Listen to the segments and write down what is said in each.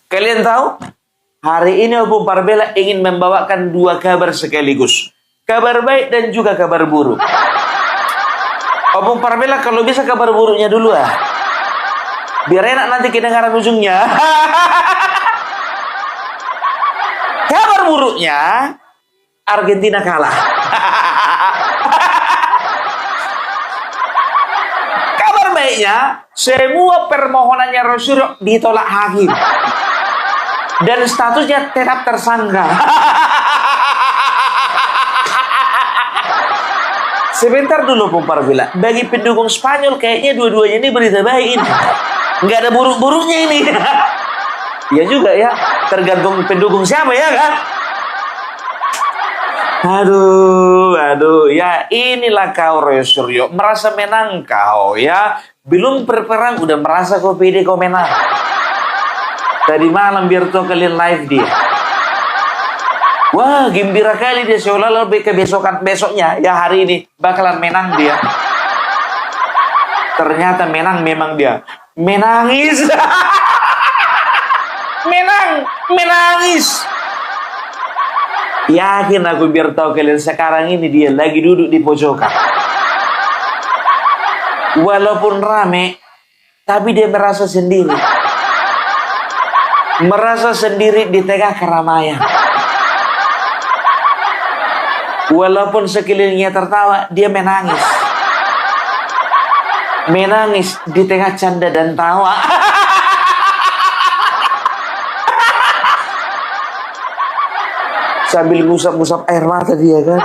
Kalian tahu? Hari ini Opung Parbela ingin membawakan dua kabar sekaligus. Kabar baik dan juga kabar buruk. Opung Parbela kalau bisa kabar buruknya dulu ah. Biar enak nanti kedengaran ujungnya. Kabar buruknya, Argentina kalah. Kabar baiknya, semua permohonannya Rosario ditolak hakim. Dan statusnya tetap tersangka. Sebentar dulu Opung Parbela. Bagi pendukung Spanyol kayaknya dua-duanya ini berita baik ini. Nggak ada buruk-buruknya ini. Ya juga ya. Tergantung pendukung siapa ya kan. Aduh. Ya inilah kau Rosario. Merasa menang kau ya. Belum berperang udah merasa kau pede kau menang. Tadi malam biar tuh kalian live dia. Wah, gembira kali dia seolah-olah lebih besoknya ya hari ini bakalan menang dia. Ternyata menang memang dia. Menangis. Menangis. Yakin aku biar tahu kalian sekarang ini dia lagi duduk di pojokan. Walaupun rame, tapi dia merasa sendiri. Merasa sendiri di tengah keramaian. Walaupun sekelilingnya tertawa, dia menangis. Menangis di tengah canda dan tawa. Sambil ngusap-ngusap air mata dia kan.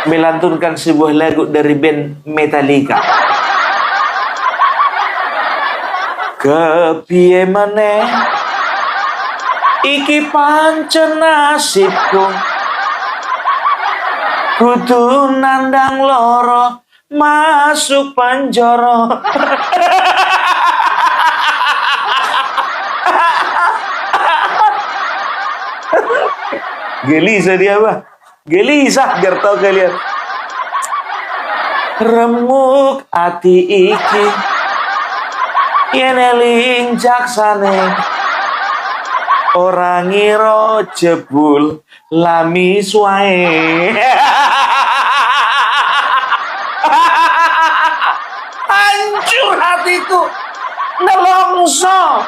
Melantunkan sebuah lagu dari band Metallica. Kepiye maneh iki pancen nasibku, kudu nandang loro masuk penjara. Gelisah dia bah. Gelisah biar tahu kalian. Remuk ati iki yen eling jaksane. Orang ngiro jebul lamis wae. Hancur hatiku nelongso.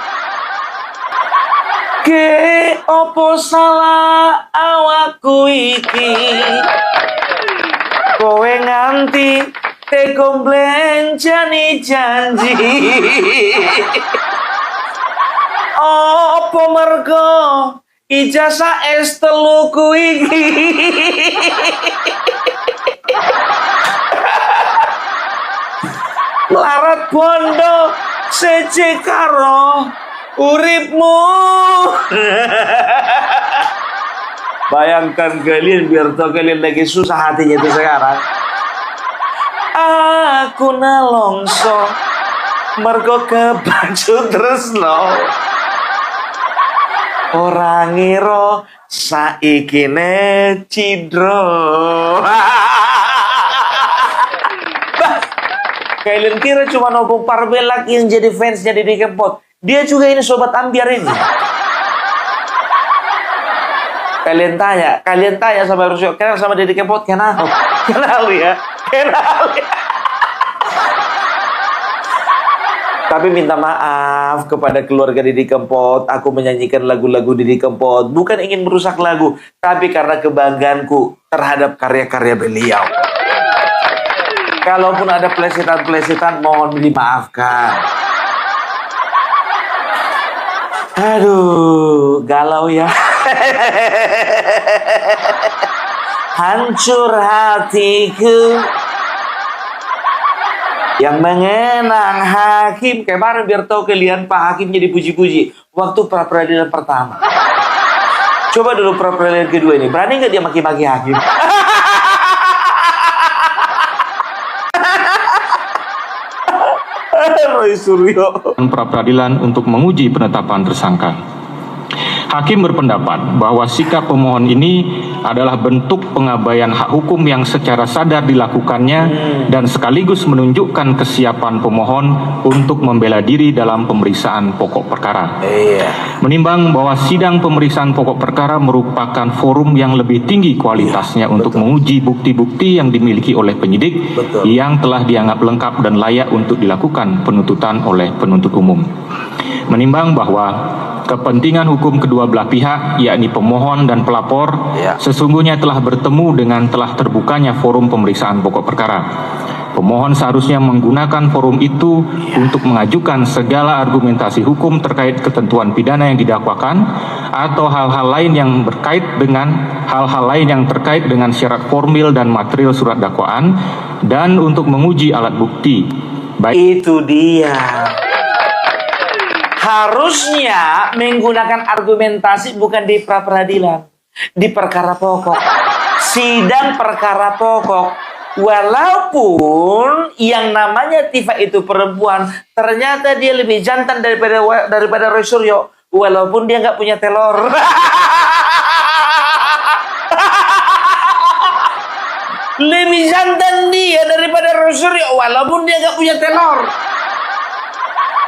Ke opo salah awakku iki, kowe nganti tega mblenjani janji. Opo mergo ijazah S3 ku iki. Larat bondo seje karo uripmu. Bayangkan kalian biar tahu kalian lagi susah hatinya itu sekarang. Aku nelongso mergo kebacut tresno. Ora ngira saiki ne cidro. Kalian kira cuma Opung Parbela yang jadi fansnya Didi Kempot. Dia juga ini sobat ambiar ini. Kalian tanya sama Rosario, kenal sama Didi Kempot? Kenal ya. Tapi minta maaf kepada keluarga Didi Kempot. Aku menyanyikan lagu-lagu Didi Kempot bukan ingin merusak lagu, tapi karena kebanggaanku terhadap karya-karya beliau. Kalaupun ada plesetan-plesetan, mohon dimaafkan. Aduh, galau ya. Hancur hatiku yang mengenang hakim. Kemarin biar tahu kalian Pak Hakim jadi puji-puji waktu pra-peradilan pertama. Coba dulu pra-peradilan kedua ini, berani nggak dia maki-maki hakim? Rosario. Pra-peradilan untuk menguji penetapan tersangka. Hakim berpendapat bahwa sikap pemohon ini adalah bentuk pengabaian hak hukum yang secara sadar dilakukannya dan sekaligus menunjukkan kesiapan pemohon untuk membela diri dalam pemeriksaan pokok perkara. Menimbang bahwa sidang pemeriksaan pokok perkara merupakan forum yang lebih tinggi kualitasnya untuk menguji bukti-bukti yang dimiliki oleh penyidik yang telah dianggap lengkap dan layak untuk dilakukan penuntutan oleh penuntut umum. Menimbang bahwa kepentingan hukum kedua belah pihak, yakni pemohon dan pelapor, sesungguhnya telah bertemu dengan telah terbukanya forum pemeriksaan pokok perkara. Pemohon seharusnya menggunakan forum itu untuk mengajukan segala argumentasi hukum terkait ketentuan pidana yang didakwakan atau hal-hal lain yang terkait dengan syarat formil dan material surat dakwaan dan untuk menguji alat bukti. Itu dia. Harusnya menggunakan argumentasi bukan di pra-peradilan, di perkara pokok. Sidang perkara pokok. Walaupun yang namanya Tifa itu perempuan, ternyata dia lebih jantan daripada Roy Suryo. Walaupun dia nggak punya telur. Lebih jantan dia daripada Roy Suryo, walaupun dia nggak punya telur.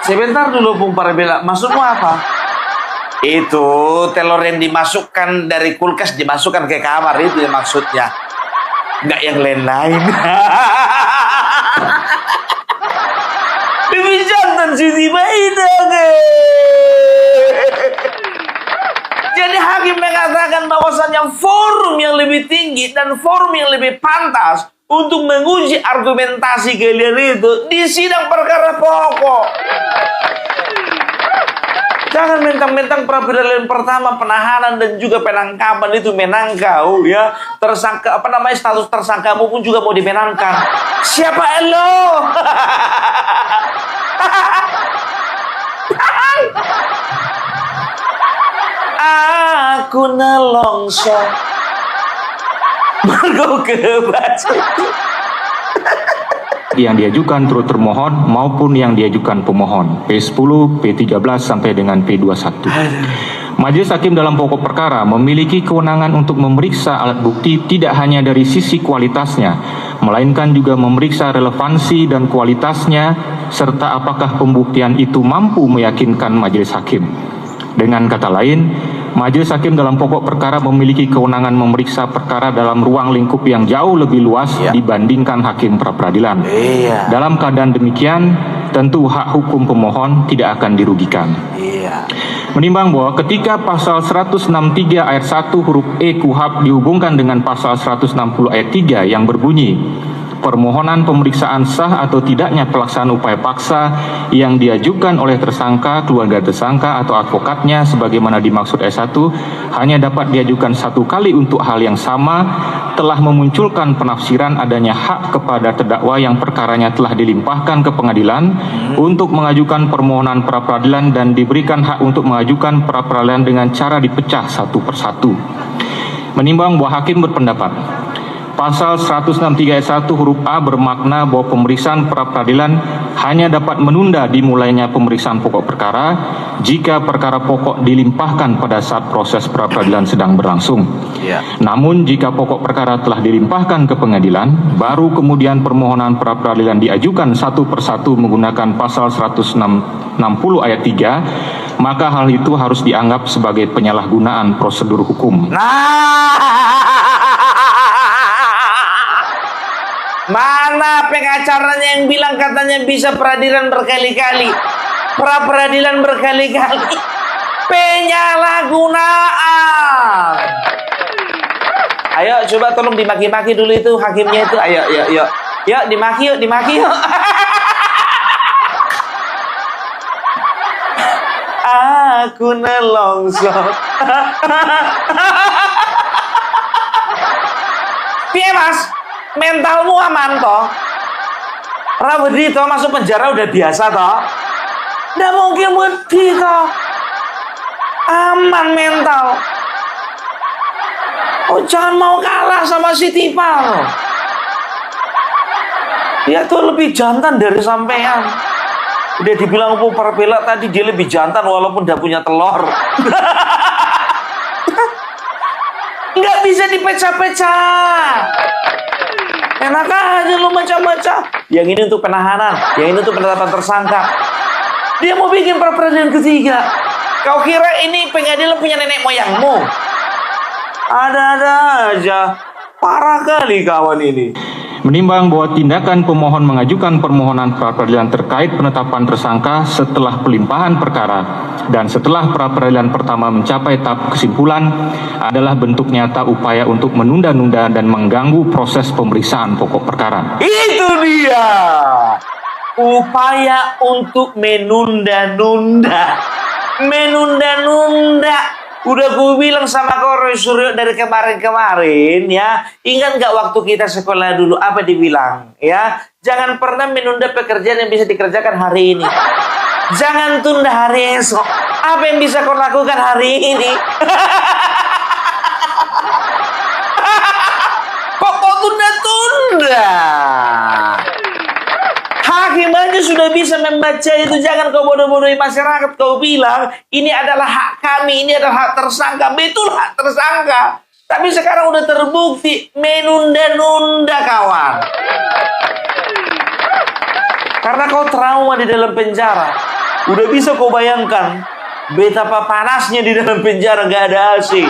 Sebentar dulu Bung Parabela, maksudmu apa? Itu telur yang dimasukkan dari kulkas dimasukkan ke kamar, itu yang maksudnya. Nggak yang lain-lain. Lebih jantan Siti Maida. Jadi hakim mengatakan bahwasannya forum yang lebih tinggi dan forum yang lebih pantas untuk menguji argumentasi kalian itu di sidang perkara pokok. Jangan mentang-mentang pra-peradilan pertama penahanan dan juga penangkapan itu menangkau ya. Tersangka status tersangkamu pun juga mau dimenangkan. Siapa elo? Aku nelongso. Mergo kebaca. Yang diajukan turut termohon maupun yang diajukan pemohon P10, P13 sampai dengan P21. Majelis Hakim dalam pokok perkara memiliki kewenangan untuk memeriksa alat bukti tidak hanya dari sisi kualitasnya, melainkan juga memeriksa relevansi dan kualitasnya serta apakah pembuktian itu mampu meyakinkan majelis hakim. Dengan kata lain, majelis hakim dalam pokok perkara memiliki kewenangan memeriksa perkara dalam ruang lingkup yang jauh lebih luas dibandingkan hakim pra-peradilan. Dalam keadaan demikian, tentu hak hukum pemohon tidak akan dirugikan. Menimbang bahwa ketika pasal 163 ayat 1 huruf E KUHP dihubungkan dengan pasal 160 ayat 3 yang berbunyi permohonan pemeriksaan sah atau tidaknya pelaksanaan upaya paksa yang diajukan oleh tersangka, keluarga tersangka atau advokatnya sebagaimana dimaksud S1 hanya dapat diajukan satu kali untuk hal yang sama, telah memunculkan penafsiran adanya hak kepada terdakwa yang perkaranya telah dilimpahkan ke pengadilan untuk mengajukan permohonan pra-peradilan dan diberikan hak untuk mengajukan pra-peradilan dengan cara dipecah satu persatu. Menimbang bahwa hakim berpendapat pasal 163 ayat 1 huruf A bermakna bahwa pemeriksaan pra-peradilan hanya dapat menunda dimulainya pemeriksaan pokok perkara jika perkara pokok dilimpahkan pada saat proses pra-peradilan sedang berlangsung. Namun jika pokok perkara telah dilimpahkan ke pengadilan, baru kemudian permohonan pra-peradilan diajukan satu persatu menggunakan pasal 160 ayat 3, maka hal itu harus dianggap sebagai penyalahgunaan prosedur hukum. Mana pengacaranya yang bilang katanya bisa peradilan berkali-kali, pra-peradilan berkali-kali? Penyalahgunaan. Ayo coba tolong dimaki-maki dulu itu hakimnya itu. Ayo, yuk dimaki yuk. Aku nelongso. Piye Mas? Mentalmu aman toh? Wedi toh masuk penjara udah biasa toh? Nggak mungkin wedi toh? Aman mental. Oh jangan mau kalah sama si Tifa. Dia tuh lebih jantan dari sampean. Udah dibilang Bung Parabela tadi dia lebih jantan walaupun udah punya telur. Nggak bisa dipecah-pecah. Enak aja lu macam-macam. Yang ini untuk penahanan, yang ini untuk penetapan tersangka. Dia mau bikin pra peradilan ketiga. Kau kira ini pengadilan punya nenek moyangmu? Ada-ada aja. Parah kali kawan ini. Menimbang bahwa tindakan pemohon mengajukan permohonan pra-peradilan terkait penetapan tersangka setelah pelimpahan perkara dan setelah pra-peradilan pertama mencapai tahap kesimpulan adalah bentuk nyata upaya untuk menunda-nunda dan mengganggu proses pemeriksaan pokok perkara. Itu dia. Upaya untuk menunda-nunda. Menunda-nunda. Udah gue bilang sama kau Roy Suryo dari kemarin-kemarin ya. Ingat gak waktu kita sekolah dulu apa dibilang ya? Jangan pernah menunda pekerjaan yang bisa dikerjakan hari ini. Jangan tunda hari esok. Apa yang bisa kau lakukan hari ini? Kok kau tunda-tunda? Hakim aja sudah bisa membaca itu. Jangan kau bodoh-bodohi masyarakat. Kau bilang ini adalah hak kami, ini adalah hak tersangka. Betul hak tersangka. Tapi sekarang udah terbukti menunda-nunda kawan. Karena kau trauma di dalam penjara. Udah bisa kau bayangkan betapa panasnya di dalam penjara gak ada AC.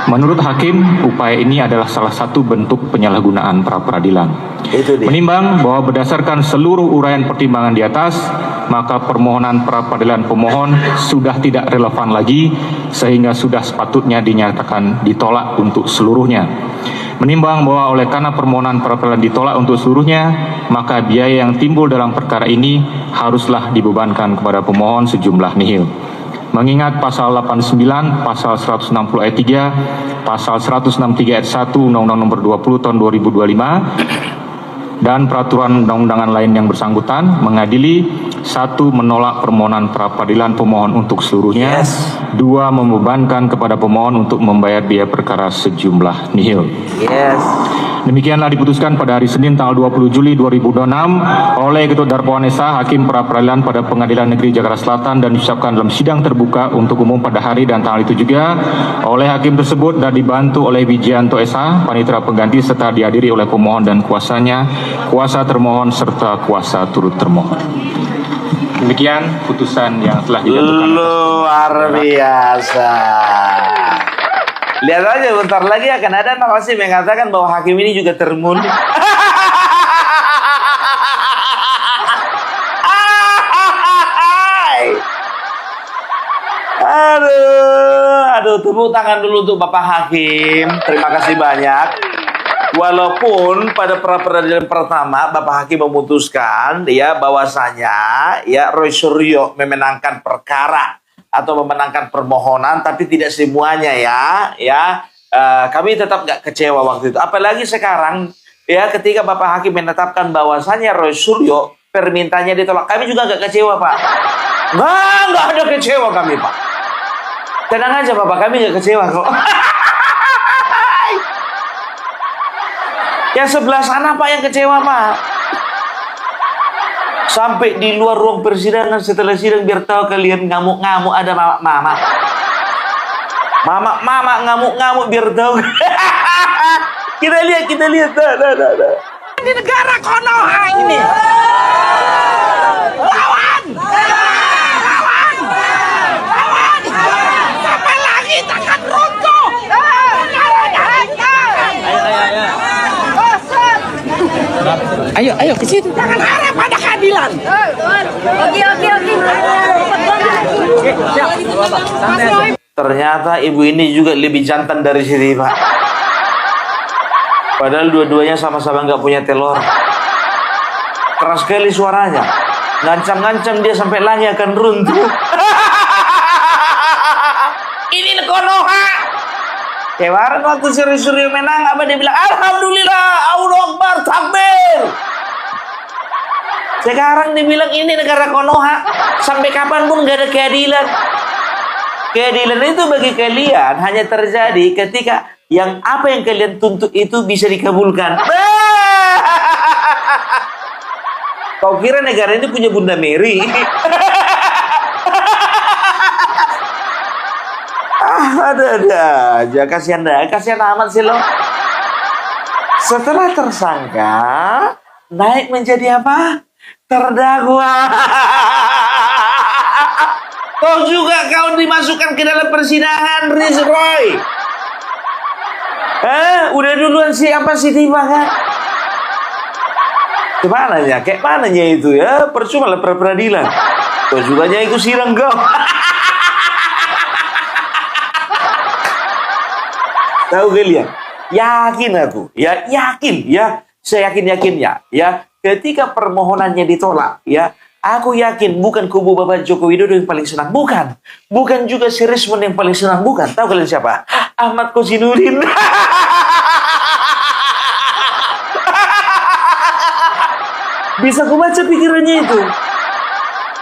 Menurut hakim, upaya ini adalah salah satu bentuk penyalahgunaan pra-peradilan. Itu dia. Menimbang bahwa berdasarkan seluruh uraian pertimbangan di atas, maka permohonan pra-peradilan pemohon sudah tidak relevan lagi, sehingga sudah sepatutnya dinyatakan ditolak untuk seluruhnya. Menimbang bahwa oleh karena permohonan pra-peradilan ditolak untuk seluruhnya, maka biaya yang timbul dalam perkara ini haruslah dibebankan kepada pemohon sejumlah nihil. Mengingat pasal 89, pasal 160 ayat 3, pasal 163 ayat 1 Undang-Undang Nomor 20 Tahun 2025 dan peraturan undang-undangan lain yang bersangkutan mengadili: 1. Menolak permohonan pra-peradilan pemohon untuk seluruhnya. 2. Membebankan kepada pemohon untuk membayar biaya perkara sejumlah nihil. Demikianlah diputuskan pada hari Senin tanggal 20 Juli 2026 oleh Ketua Darmawan Esa, Hakim Pra-Peradilan pada Pengadilan Negeri Jakarta Selatan, dan diucapkan dalam sidang terbuka untuk umum pada hari dan tanggal itu juga oleh hakim tersebut dan dibantu oleh Wijianto Esa, panitera pengganti, serta dihadiri oleh pemohon dan kuasanya, kuasa termohon serta kuasa turut termohon. Demikian putusan yang telah dijatuhkan. Luar biasa. Lihat aja, bentar lagi akan ada narasi mengatakan bahwa hakim ini juga termundi. Aduh, tepuk tangan dulu untuk Bapak Hakim. Terima kasih banyak. Walaupun pada pra-peradilan pertama Bapak Hakim memutuskan ya bahwasanya ya Roy Suryo memenangkan perkara atau memenangkan permohonan, tapi tidak semuanya ya. Kami tetap gak kecewa waktu itu. Apalagi sekarang ya, ketika Bapak Hakim menetapkan bahwasannya Roy Suryo permintaannya ditolak, kami juga gak kecewa Pak. Nggak ada kecewa kami Pak. Tenang aja Bapak, kami gak kecewa kok. Yang sebelah sana Pak yang kecewa Pak. Sampai di luar ruang persidangan setelah sidang, biar tahu kalian ngamuk-ngamuk ada mama. Mama ngamuk-ngamuk biar tahu. Kita lihat. Dah. Di negara Konoha ini. Lawan. Sampai langit akan runtuh. Ayo ke situ. Jangan harap pada keadilan. Oke. Ternyata ibu ini juga lebih jantan dari sini Pak. Padahal dua-duanya sama-sama nggak punya telur. Keras sekali suaranya. Ngancam-ngancam dia sampai langit akan runtuh. Ini Konoha. Kemarin waktu Suryo menang, apa dia bilang? Alhamdulillah, Allahu Akbar, takbir. Sekarang dibilang ini negara Konoha. Sampai kapanpun gak ada keadilan. Keadilan itu bagi kalian hanya terjadi ketika apa yang kalian tuntut itu bisa dikabulkan. Kau kira negara ini punya Bunda Mary? Ada aja, kasihan amat sih lo. Setelah tersangka, naik menjadi apa? Terdakwa. Kau juga kau dimasukkan ke dalam persidangan, Riz Roy. Udah duluan siapa sih tiba kan? Kemananya? Kayak mananya itu ya? Percuma lah peradilan. Kau juga ikut sirang kau. Tahu kalian? Yakin aku, ya yakin ya, saya yakin ya. Ketika permohonannya ditolak, ya, aku yakin bukan kubu Bapak Joko Widodo yang paling senang, bukan juga si Rismon yang paling senang, bukan. Tahu kalian siapa? Ahmad Kosinudin. Bisa ku baca pikirannya itu.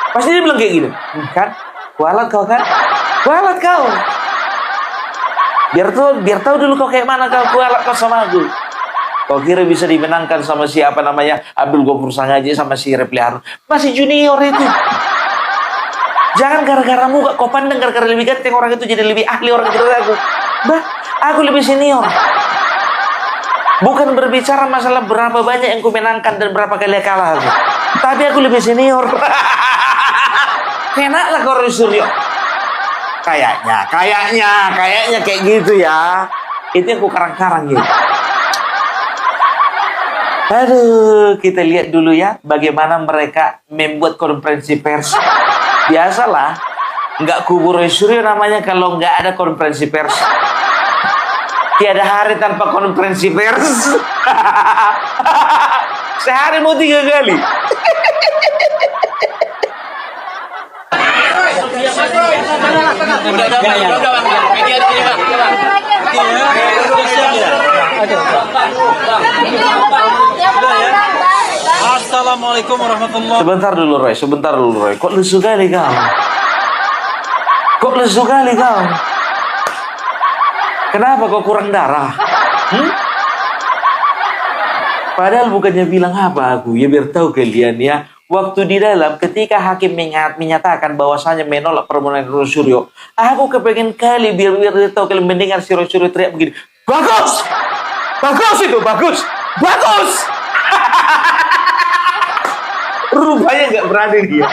Pasti dia bilang kayak gini, kan? Kualat kau kan? Kualat kau. Biar tahu dulu kau kayak mana kau kualat kau sama aku. Kau kira bisa dimenangkan sama siapa namanya Abdul Ghafur Sangaji sama si Repli Harun? Masih junior itu. Jangan gara-gara muka kau pandang gara-gara lebih ganteng orang itu jadi lebih ahli orang itu dari aku. Bah, aku lebih senior. Bukan berbicara masalah berapa banyak yang ku menangkan dan berapa kali kalah aku. Tapi aku lebih senior. Kenaklah kau Suryo. Kayaknya kayak gitu ya. Itu yang ku karang-karang gitu. Aduh, kita lihat dulu ya bagaimana mereka membuat konferensi pers. Biasalah, nggak kubur Roy Suryo namanya kalau nggak ada konferensi pers. Tiada hari tanpa konferensi pers. Sehari mau 3 kali. Assalamualaikum warahmatullahi. Sebentar dulu Roy. Kok lesu kali kau? Kenapa kau kurang darah? Padahal bukannya bilang apa aku, ya biar tahu kalian ya. Waktu di dalam ketika hakim menyatakan bahwasanya menolak permohonan Roy Suryo, aku kepengen kali biar tahu kalian mendengar si Roy Suryo teriak begini. Bagus! Bagus! Rupanya nggak berani dia.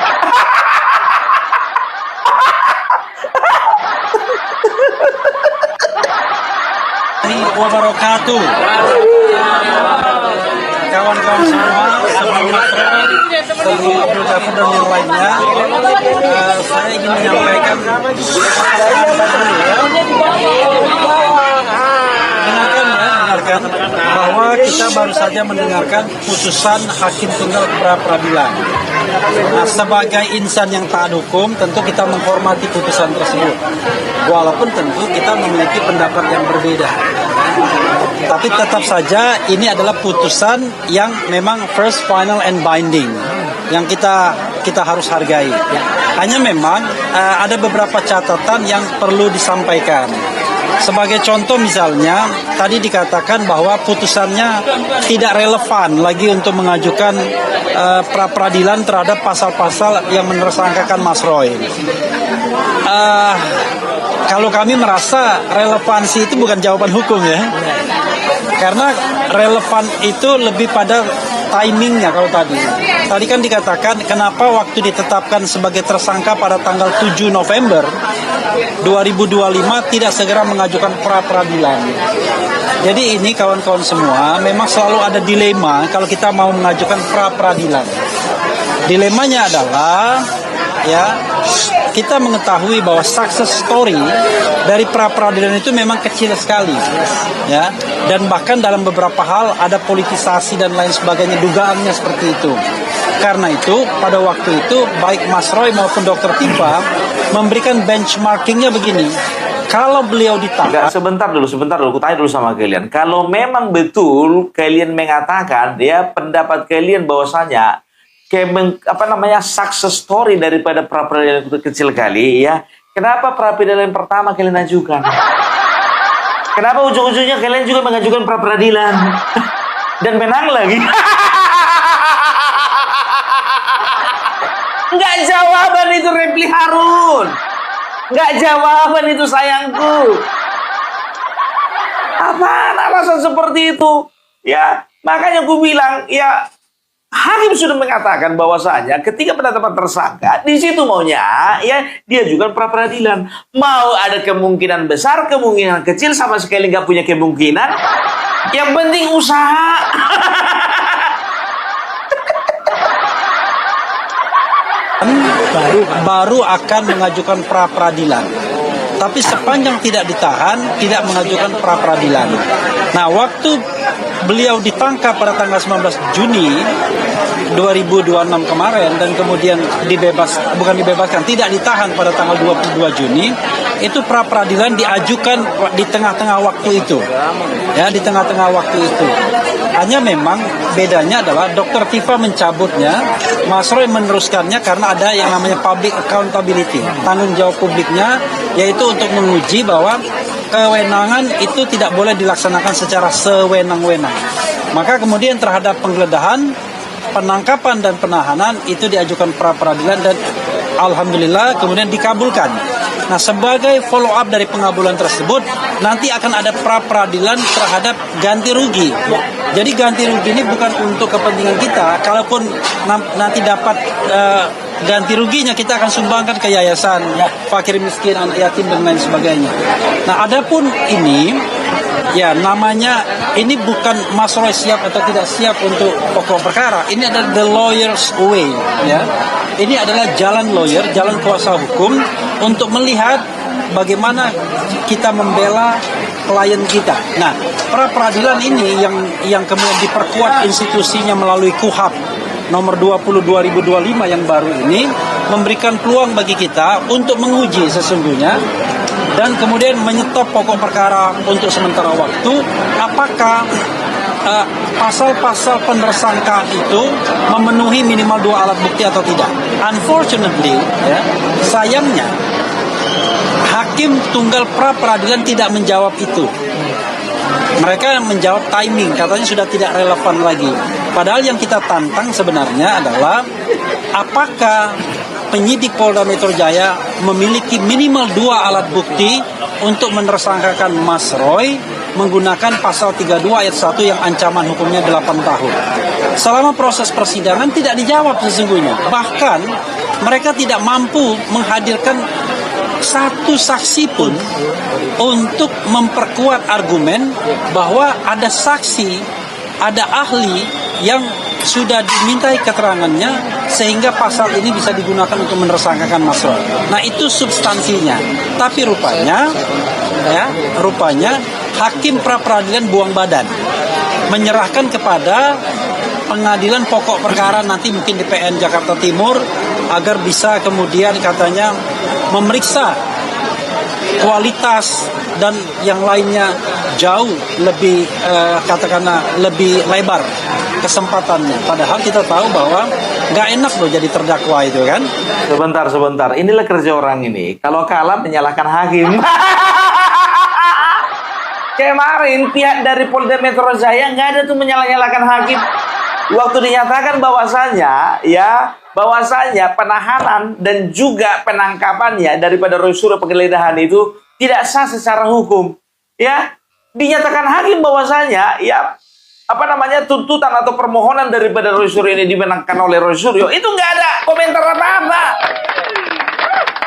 Wabarakatuh. Kawan-kawan semua, sebelum sebelum Abdul Ghafur dan yang lainnya, saya ingin menyampaikan dengarkan bahwa kita baru saja mendengarkan putusan Hakim Tunggal pra Peradilan. Nah, sebagai insan yang taat hukum, tentu kita menghormati putusan tersebut. Walaupun tentu kita memiliki pendapat yang berbeda. Tapi tetap saja ini adalah putusan yang memang first, final, and binding yang kita harus hargai. Hanya memang ada beberapa catatan yang perlu disampaikan. Sebagai contoh misalnya, tadi dikatakan bahwa putusannya tidak relevan lagi untuk mengajukan pra-peradilan terhadap pasal-pasal yang menersangkakan Mas Roy. Kalau kami merasa relevansi itu bukan jawaban hukum ya. Karena relevan itu lebih pada timingnya kalau tadi. Tadi kan dikatakan kenapa waktu ditetapkan sebagai tersangka pada tanggal 7 November 2025 tidak segera mengajukan pra-peradilan. Jadi ini kawan-kawan semua memang selalu ada dilema kalau kita mau mengajukan pra-peradilan. Dilemanya adalah ya kita mengetahui bahwa success story dari pra-peradilan itu memang kecil sekali ya, dan bahkan dalam beberapa hal ada politisasi dan lain sebagainya, dugaannya seperti itu. Karena itu pada waktu itu baik Mas Roy maupun Dr. Tifa memberikan benchmarkingnya begini. Kalau beliau ditangkap. Sebentar dulu, aku tanya dulu sama kalian. Kalau memang betul kalian mengatakan ya pendapat kalian bahwasanya success story daripada pra-peradilan itu kecil kali ya. Kenapa pra-peradilan pertama kalian ajukan? Kenapa ujung-ujungnya kalian juga mengajukan pra-peradilan dan menang lagi? Enggak jawaban itu Repli Harun. Nggak jawaban itu sayangku. Apaan alasan seperti itu? Ya, makanya aku bilang, ya hakim sudah mengatakan bahwasanya ketika penetapan tersangka, di situ maunya ya dia juga pra peradilan. Mau ada kemungkinan besar, kemungkinan kecil, sama sekali nggak punya kemungkinan. Yang penting usaha. baru akan mengajukan pra peradilan. Tapi sepanjang tidak ditahan, tidak mengajukan pra peradilan. Nah, waktu beliau ditangkap pada tanggal 19 Juni 2026 kemarin dan kemudian bukan dibebaskan, tidak ditahan pada tanggal 22 Juni, itu pra peradilan diajukan di tengah-tengah waktu itu. Ya, di tengah-tengah waktu itu. Hanya memang bedanya adalah Dr. Tifa mencabutnya, Mas Roy meneruskannya karena ada yang namanya public accountability, tanggung jawab publiknya, yaitu untuk menguji bahwa kewenangan itu tidak boleh dilaksanakan secara sewenang-wenang. Maka kemudian terhadap penggeledahan, penangkapan dan penahanan itu diajukan pra peradilan dan alhamdulillah kemudian dikabulkan. Nah, sebagai follow up dari pengabulan tersebut, nanti akan ada pra peradilan terhadap ganti rugi. Jadi ganti rugi ini bukan untuk kepentingan kita. Kalaupun nanti dapat ganti ruginya, kita akan sumbangkan ke yayasan, fakir miskin, anak yatim dan lain sebagainya. Nah, adapun ini, ya namanya ini bukan Mas Roy siap atau tidak siap untuk pokok perkara. Ini adalah the lawyer's way, ya. Ini adalah jalan lawyer, jalan kuasa hukum untuk melihat bagaimana kita membela klien kita. Nah, pra peradilan ini yang kemudian diperkuat institusinya melalui KUHAP nomor 20 2025 yang baru ini memberikan peluang bagi kita untuk menguji sesungguhnya dan kemudian menyetop pokok perkara untuk sementara waktu apakah pasal-pasal penersangka itu memenuhi minimal 2 alat bukti atau tidak. Unfortunately, ya, sayangnya hakim tunggal pra peradilan tidak menjawab itu. Mereka menjawab timing, katanya sudah tidak relevan lagi. Padahal yang kita tantang sebenarnya adalah apakah penyidik Polda Metro Jaya memiliki minimal 2 alat bukti untuk menersangkakan Mas Roy menggunakan pasal 32 ayat 1 yang ancaman hukumnya 8 tahun. Selama proses persidangan tidak dijawab sesungguhnya. Bahkan mereka tidak mampu menghadirkan satu saksi pun untuk memperkuat argumen bahwa ada saksi, ada ahli yang sudah dimintai keterangannya sehingga pasal ini bisa digunakan untuk menersangkakan Mas Roy. Nah, itu substansinya. Tapi rupanya hakim pra peradilan buang badan, menyerahkan kepada pengadilan pokok perkara nanti mungkin di PN Jakarta Timur agar bisa kemudian katanya memeriksa kualitas dan yang lainnya jauh lebih katakanlah lebih lebar kesempatannya. Padahal kita tahu bahwa nggak enak loh jadi terdakwa itu kan. Sebentar. Inilah kerja orang ini. Kalau kalah menyalahkan hakim. Kemarin pihak dari Polda Metro Jaya nggak ada tuh menyalahkan hakim. Waktu dinyatakan bahwasanya penahanan dan juga penangkapannya daripada Roy Suryo penggeledahan itu tidak sah secara hukum. Ya, dinyatakan hakim bahwasanya tuntutan atau permohonan daripada Roy Suryo ini dimenangkan oleh Roy Suryo itu nggak ada komentar apa-apa.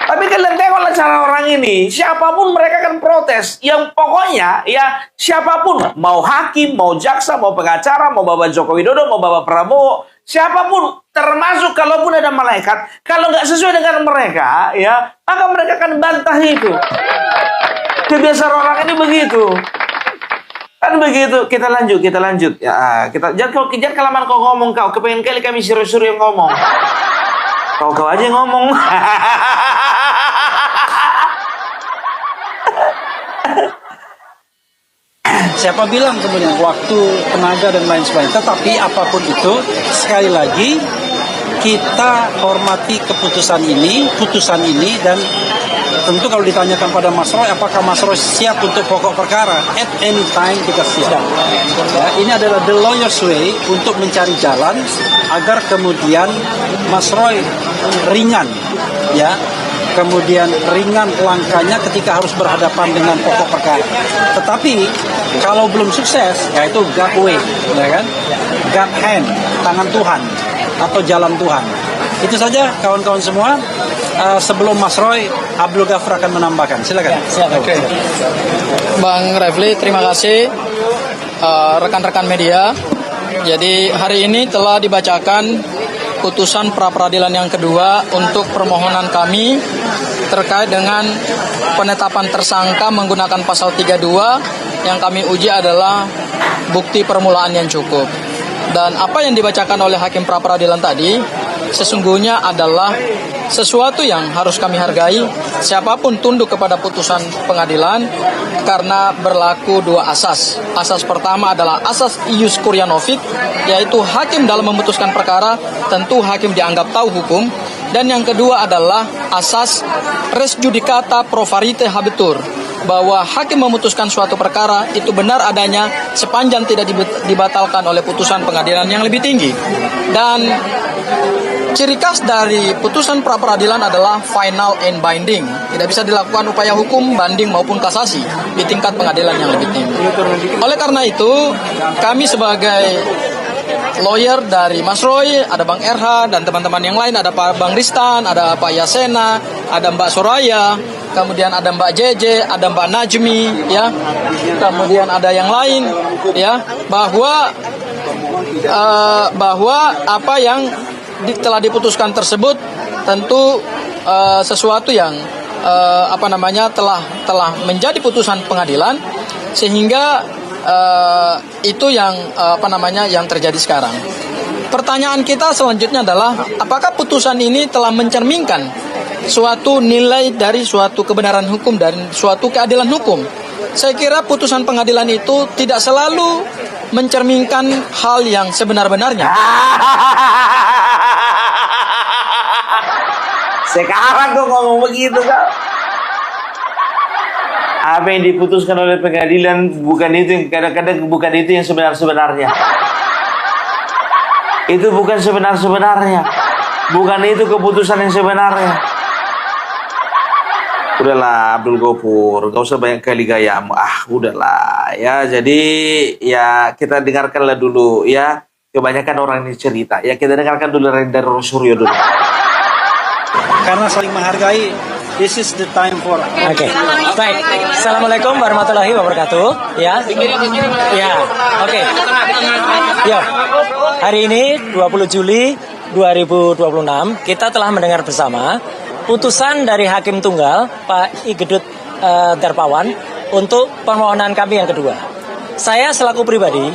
Tapi kalian tengoklah cara orang ini, siapapun mereka kan protes. Yang pokoknya ya siapapun, mau hakim, mau jaksa, mau pengacara, mau Bapak Joko Widodo, mau Bapak Prabowo, siapapun, termasuk kalaupun ada malaikat, kalau nggak sesuai dengan mereka, ya maka mereka akan bantah itu. Kebiasaan orang ini begitu. Kan begitu. Kita lanjut. Ya, jangan kelamaan kau ngomong kau. Kepengen kali kami suruh yang ngomong. Kau aja yang ngomong. Siapa bilang kemudian waktu, tenaga dan lain sebagainya. Tetapi apapun itu, sekali lagi kita hormati putusan ini dan tentu kalau ditanyakan pada Mas Roy, apakah Mas Roy siap untuk pokok perkara? At any time kita siap. Ya, ini adalah the lawyer's way untuk mencari jalan agar kemudian Mas Roy ringan, ya. kemudian ringan langkahnya ketika harus berhadapan dengan pokok perkara. Tetapi kalau belum sukses, yaitu God way, ya kan? God hand, tangan Tuhan atau jalan Tuhan. Itu saja kawan-kawan semua. Sebelum Mas Roy, Abdul Ghafar akan menambahkan. Silakan. Ya, silakan. Oke. Bang Refli, terima kasih. Rekan-rekan media. Jadi hari ini telah dibacakan putusan pra-peradilan yang kedua untuk permohonan kami terkait dengan penetapan tersangka menggunakan pasal 32 yang kami uji adalah bukti permulaan yang cukup. Dan apa yang dibacakan oleh hakim pra-peradilan tadi sesungguhnya adalah sesuatu yang harus kami hargai. Siapapun tunduk kepada putusan pengadilan karena berlaku dua asas. Asas pertama adalah asas ius curianovic, yaitu hakim dalam memutuskan perkara tentu hakim dianggap tahu hukum. Dan yang kedua adalah asas res judicata pro varite habetur, bahwa hakim memutuskan suatu perkara itu benar adanya sepanjang tidak dibatalkan oleh putusan pengadilan yang lebih tinggi. Dan ciri khas dari putusan pra-peradilan adalah final and binding. Tidak bisa dilakukan upaya hukum, banding maupun kasasi di tingkat pengadilan yang lebih tinggi. Oleh karena itu, kami sebagai lawyer dari Mas Roy, ada Bang RH dan teman-teman yang lain, ada Pak Bang Ristan, ada Pak Yasena, ada Mbak Soraya, kemudian ada Mbak JJ, ada Mbak Najmi, ya, kemudian ada yang lain, ya, bahwa apa yang telah diputuskan tersebut tentu sesuatu yang telah menjadi putusan pengadilan, sehingga itu yang yang terjadi sekarang. Pertanyaan kita selanjutnya adalah apakah putusan ini telah mencerminkan suatu nilai dari suatu kebenaran hukum dan suatu keadilan hukum. Saya kira putusan pengadilan itu tidak selalu mencerminkan hal yang sebenar-benarnya. Sekarang kok ngomong begitu kak? Apa yang diputuskan oleh pengadilan bukan itu yang kadang-kadang bukan itu yang sebenar-sebenarnya. Itu bukan sebenar-sebenarnya. Bukan itu keputusan yang sebenarnya. Udahlah Abdul Ghafur, gak usah banyak kali gayamu. Udahlah ya. Jadi ya kita dengarkanlah dulu ya. Kebanyakan orang ini cerita. Ya kita dengarkan dulu dari Suryo dulu. Karena saling menghargai, this is the time for. Oke, baik. Assalamualaikum warahmatullahi wabarakatuh. Ya, ya, oke. Ya, hari ini 20 Juli 2026 kita telah mendengar bersama putusan dari Hakim Tunggal Pak I Gedut Darpawan untuk permohonan kami yang kedua. Saya selaku pribadi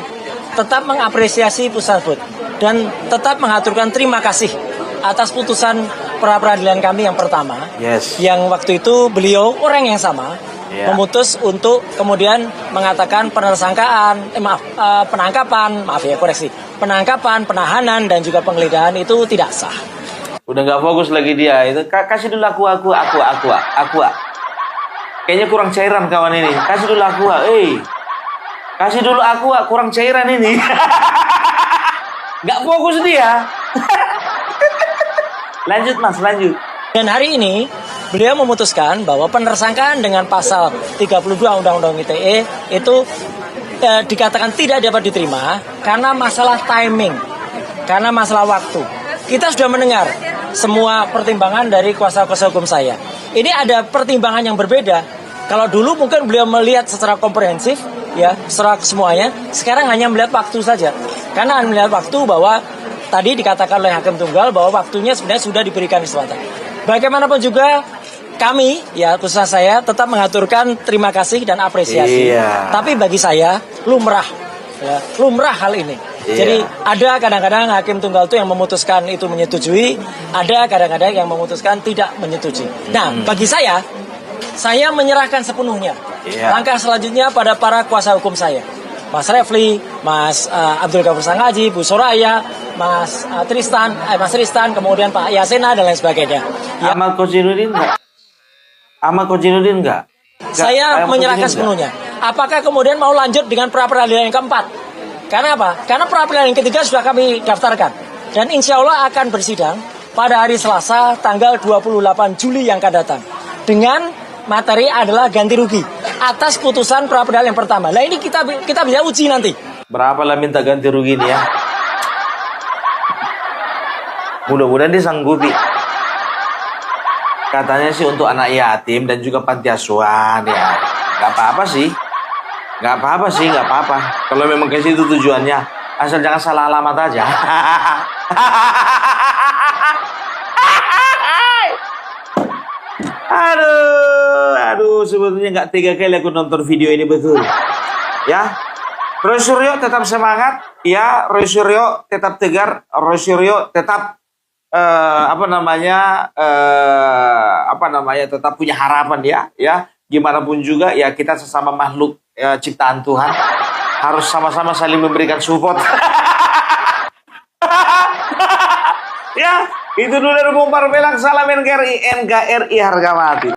tetap mengapresiasi putusan tersebut dan tetap mengaturkan terima kasih atas putusan pra-peradilan kami yang pertama, yang waktu itu beliau orang yang sama memutus untuk kemudian mengatakan penangkapan, penahanan dan juga penggeledahan itu tidak sah. Udah nggak fokus lagi dia itu. Kasih dulu aku. Kayaknya kurang cairan kawan ini. Kasih dulu aku. Kasih dulu aku, kurang cairan ini. Nggak fokus dia. Lanjut mas, lanjut. Dan hari ini beliau memutuskan bahwa penersangkaan dengan pasal 32 Undang-Undang ITE itu dikatakan tidak dapat diterima karena masalah timing, karena masalah waktu. Kita sudah mendengar semua pertimbangan dari kuasa-kuasa hukum saya. Ini ada pertimbangan yang berbeda. Kalau dulu mungkin beliau melihat secara komprehensif, ya, secara semuanya. Sekarang hanya melihat waktu saja. Karena melihat waktu bahwa tadi dikatakan oleh Hakim Tunggal bahwa waktunya sebenarnya sudah diberikan kesempatan. Bagaimanapun juga kami, ya khususnya saya, tetap mengaturkan terima kasih dan apresiasi. Tapi bagi saya lumrah hal ini. Jadi ada kadang-kadang Hakim Tunggal itu yang memutuskan itu menyetujui, ada kadang-kadang yang memutuskan tidak menyetujui. Nah, bagi saya menyerahkan sepenuhnya. Langkah selanjutnya pada para kuasa hukum saya. Mas Refli, Mas Abdul Ghafar Sangaji, Bu Soraya, Mas Tristan, kemudian Pak Yasena dan lain sebagainya. Ya. Ahmad Kozinudin enggak? Saya menyerahkan sepenuhnya. Apakah kemudian mau lanjut dengan pra-peradilan yang keempat? Karena apa? Karena pra-peradilan yang ketiga sudah kami daftarkan dan insya Allah akan bersidang pada hari Selasa tanggal 28 Juli yang akan datang. Dengan materi adalah ganti rugi atas putusan pra peradilan yang pertama. Nah ini kita bisa uji nanti. Berapa lah minta ganti rugi nih ya? Mudah-mudahan disanggupi. Katanya sih untuk anak yatim dan juga panti asuhan ya. Gak apa-apa sih. Gak apa-apa. Kalau memang ke situ tujuannya, asal jangan salah alamat aja. Aduh, sebetulnya nggak tega kali aku nonton video ini betul. Ya, Roy Suryo tetap semangat, ya, Roy Suryo tetap tegar, Roy Suryo tetap tetap punya harapan ya. Gimana pun juga ya kita sesama makhluk ciptaan Tuhan harus sama-sama saling memberikan support. Ya, itu dulu dari Bung Parbelang. Salam NKRI harga mati.